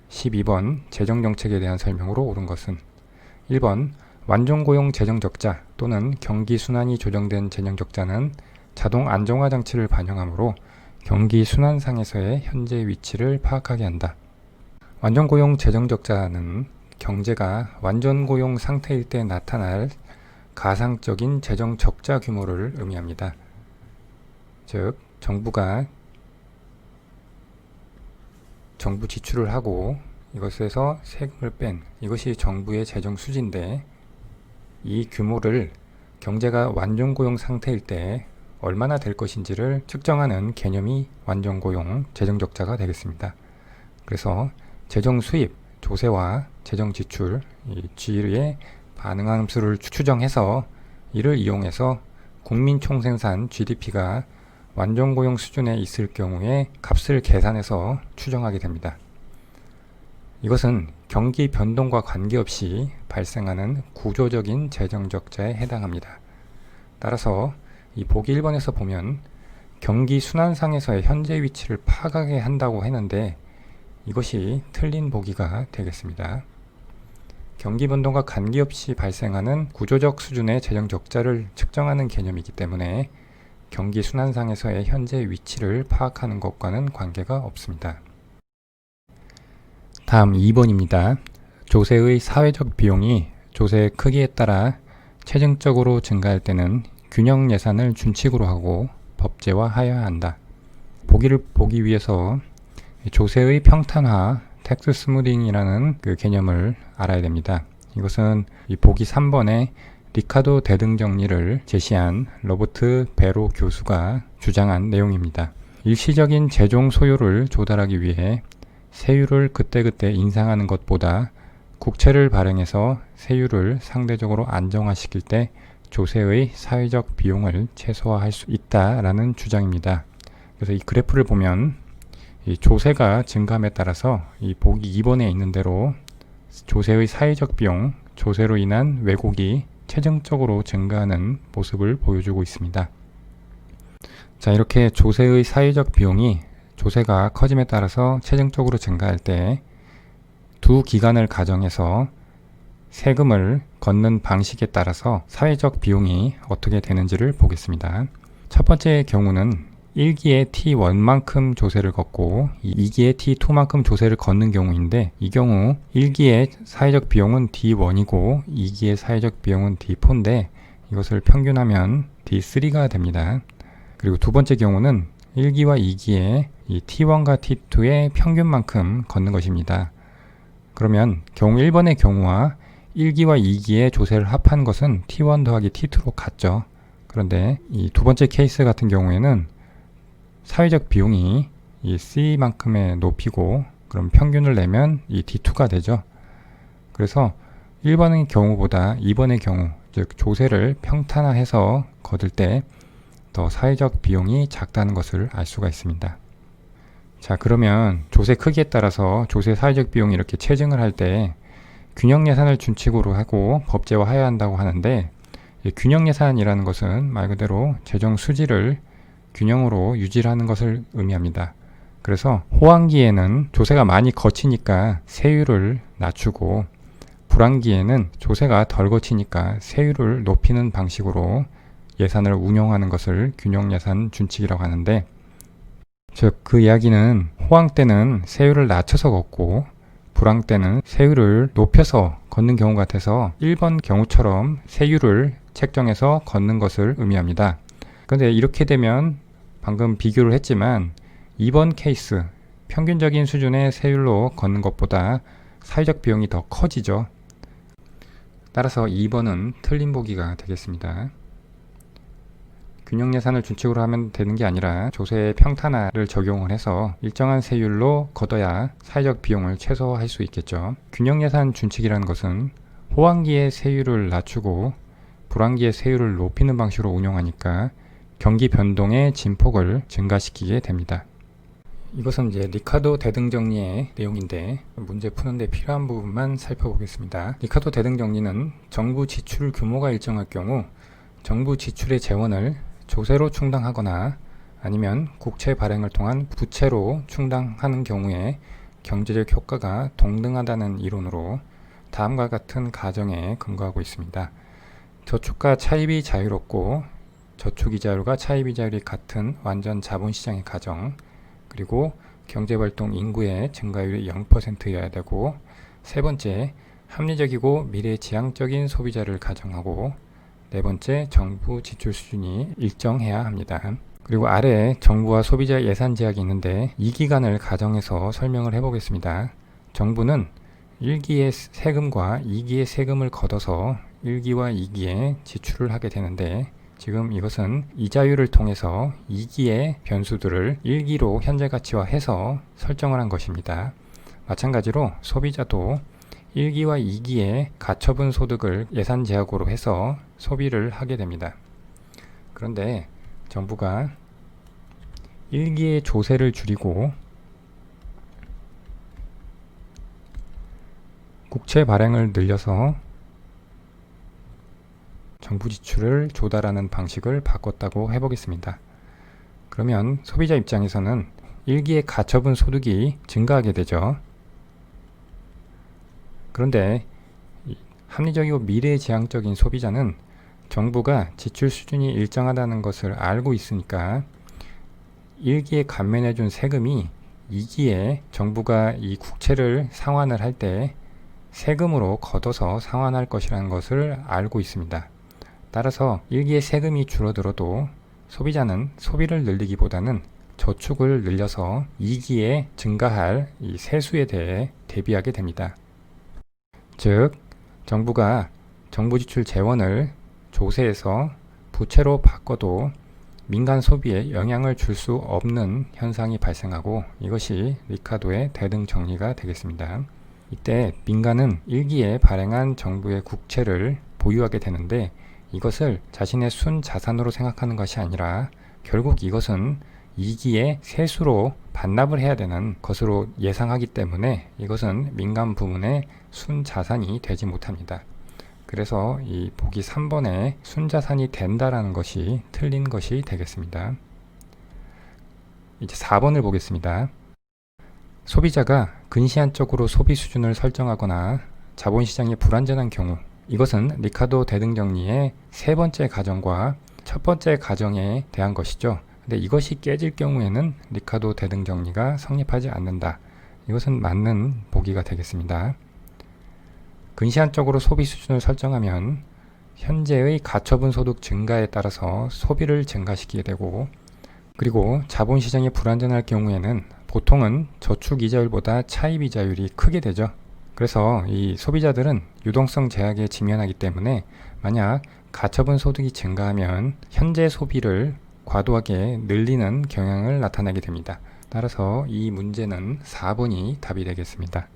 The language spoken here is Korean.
12번 재정정책에 대한 설명으로 옳은 것은 1번 완전고용 재정적자 또는 경기순환이 조정된 재정적자는 자동 안정화 장치를 반영하므로 경기순환상에서의 현재 위치를 파악하게 한다. 완전고용 재정적자는 경제가 완전고용 상태일 때 나타날 가상적인 재정적자 규모를 의미합니다. 즉, 정부가 정부 지출을 하고 이것에서 세금을 뺀 이것이 정부의 재정 수지인데 이 규모를 경제가 완전고용 상태일 때 얼마나 될 것인지를 측정하는 개념이 완전고용 재정적자가 되겠습니다. 그래서 재정 수입, 조세와 재정 지출, 이 G의 반응함수를 추정해서 이를 이용해서 국민 총생산 GDP가 완전고용 수준에 있을 경우에 값을 계산해서 추정하게 됩니다. 이것은 경기 변동과 관계없이 발생하는 구조적인 재정적자에 해당합니다. 따라서 이 보기 1번에서 보면 경기 순환상에서의 현재 위치를 파악하게 한다고 했는데 이것이 틀린 보기가 되겠습니다. 경기 변동과 관계없이 발생하는 구조적 수준의 재정적자를 측정하는 개념이기 때문에 경기 순환상에서의 현재 위치를 파악하는 것과는 관계가 없습니다. 다음 2번입니다. 조세의 사회적 비용이 조세의 크기에 따라 체증적으로 증가할 때는 균형 예산을 준칙으로 하고 법제화하여야 한다. 보기를 보기 위해서 조세의 평탄화, 텍스 스무딩이라는 그 개념을 알아야 됩니다. 이것은 이 보기 3번에 리카도 대등 정리를 제시한 로버트 베로 교수가 주장한 내용입니다. 일시적인 재종 소요를 조달하기 위해 세율을 그때그때 인상하는 것보다 국채를 발행해서 세율을 상대적으로 안정화시킬 때 조세의 사회적 비용을 최소화할 수 있다라는 주장입니다. 그래서 이 그래프를 보면 이 조세가 증감에 따라서 이 보기 2번에 있는 대로 조세의 사회적 비용, 조세로 인한 왜곡이 체증적으로 증가하는 모습을 보여주고 있습니다. 자, 이렇게 조세의 사회적 비용이 조세가 커짐에 따라서 체증적으로 증가할 때 두 기간을 가정해서 세금을 걷는 방식에 따라서 사회적 비용이 어떻게 되는지를 보겠습니다. 첫 번째 경우는 1기에 T1만큼 조세를 걷고 2기에 T2만큼 조세를 걷는 경우인데 이 경우 1기의 사회적 비용은 D1이고 2기의 사회적 비용은 D4인데 이것을 평균하면 D3가 됩니다. 그리고 두 번째 경우는 1기와 2기의 이 T1과 T2의 평균만큼 걷는 것입니다. 그러면 경우 1번의 경우와 1기와 2기의 조세를 합한 것은 T1 더하기 T2로 같죠. 그런데 이 두 번째 케이스 같은 경우에는 사회적 비용이 이 C만큼의 높이고 그럼 평균을 내면 이 D2가 되죠. 그래서 1번의 경우보다 2번의 경우, 즉 조세를 평탄화해서 거둘 때 더 사회적 비용이 작다는 것을 알 수가 있습니다. 자, 그러면 조세 크기에 따라서 조세 사회적 비용이 이렇게 체증을 할 때 균형 예산을 준칙으로 하고 법제화해야 한다고 하는데 균형 예산이라는 것은 말 그대로 재정 수지를 균형으로 유지하는 것을 의미합니다. 그래서 호황기에는 조세가 많이 거치니까 세율을 낮추고 불황기에는 조세가 덜 거치니까 세율을 높이는 방식으로 예산을 운영하는 것을 균형 예산 준칙이라고 하는데 즉 그 이야기는 호황 때는 세율을 낮춰서 걷고 불황 때는 세율을 높여서 걷는 경우 같아서 1번 경우처럼 세율을 책정해서 걷는 것을 의미합니다. 그런데 이렇게 되면 방금 비교를 했지만 2번 케이스 평균적인 수준의 세율로 걷는 것보다 사회적 비용이 더 커지죠. 따라서 2번은 틀린 보기가 되겠습니다. 균형 예산을 준칙으로 하면 되는 게 아니라 조세의 평탄화를 적용을 해서 일정한 세율로 걷어야 사회적 비용을 최소화할 수 있겠죠. 균형 예산 준칙이라는 것은 호황기의 세율을 낮추고 불황기의 세율을 높이는 방식으로 운용하니까 경기 변동의 진폭을 증가시키게 됩니다. 이것은 이제 리카도 대등 정리의 내용인데 문제 푸는데 필요한 부분만 살펴보겠습니다. 리카도 대등 정리는 정부 지출 규모가 일정할 경우 정부 지출의 재원을 조세로 충당하거나 아니면 국채 발행을 통한 부채로 충당하는 경우에 경제적 효과가 동등하다는 이론으로 다음과 같은 가정에 근거하고 있습니다. 저축과 차입이 자유롭고 저축이자율과 차입이자율이 같은 완전 자본시장의 가정, 그리고 경제활동 인구의 증가율이 0%여야 되고, 세 번째, 합리적이고 미래지향적인 소비자를 가정하고, 네 번째, 정부 지출 수준이 일정해야 합니다. 그리고 아래에 정부와 소비자 예산 제약이 있는데 이 기간을 가정해서 설명을 해보겠습니다. 정부는 1기의 세금과 2기의 세금을 걷어서 1기와 2기에 지출을 하게 되는데, 지금 이것은 이자율을 통해서 2기의 변수들을 1기로 현재 가치화해서 설정을 한 것입니다. 마찬가지로 소비자도 1기와 2기의 가처분 소득을 예산 제약으로 해서 소비를 하게 됩니다. 그런데 정부가 1기의 조세를 줄이고 국채 발행을 늘려서 정부 지출을 조달하는 방식을 바꿨다고 해보겠습니다. 그러면 소비자 입장에서는 1기의 가처분 소득이 증가하게 되죠. 그런데 합리적이고 미래지향적인 소비자는 정부가 지출 수준이 일정하다는 것을 알고 있으니까 1기에 감면해준 세금이 2기에 정부가 이 국채를 상환을 할 때 세금으로 걷어서 상환할 것이라는 것을 알고 있습니다. 따라서 1기의 세금이 줄어들어도 소비자는 소비를 늘리기보다는 저축을 늘려서 2기에 증가할 이 세수에 대해 대비하게 됩니다. 즉, 정부가 정부 지출 재원을 조세에서 부채로 바꿔도 민간 소비에 영향을 줄 수 없는 현상이 발생하고, 이것이 리카도의 대등 정리가 되겠습니다. 이때 민간은 1기에 발행한 정부의 국채를 보유하게 되는데, 이것을 자신의 순자산으로 생각하는 것이 아니라 결국 이것은 2기에 세수로 반납을 해야 되는 것으로 예상하기 때문에 이것은 민간 부문의 순자산이 되지 못합니다. 그래서 이 보기 3번에 순자산이 된다라는 것이 틀린 것이 되겠습니다. 이제 4번을 보겠습니다. 소비자가 근시안적으로 소비 수준을 설정하거나 자본시장이 불완전한 경우, 이것은 리카도 대등 정리의 세 번째 가정과 첫 번째 가정에 대한 것이죠. 근데 이것이 깨질 경우에는 리카도 대등 정리가 성립하지 않는다. 이것은 맞는 보기가 되겠습니다. 근시안적으로 소비 수준을 설정하면 현재의 가처분 소득 증가에 따라서 소비를 증가시키게 되고, 그리고 자본시장이 불완전할 경우에는 보통은 저축 이자율보다 차입 이자율이 크게 되죠. 그래서 이 소비자들은 유동성 제약에 직면하기 때문에 만약 가처분 소득이 증가하면 현재 소비를 과도하게 늘리는 경향을 나타내게 됩니다. 따라서 이 문제는 4번이 답이 되겠습니다.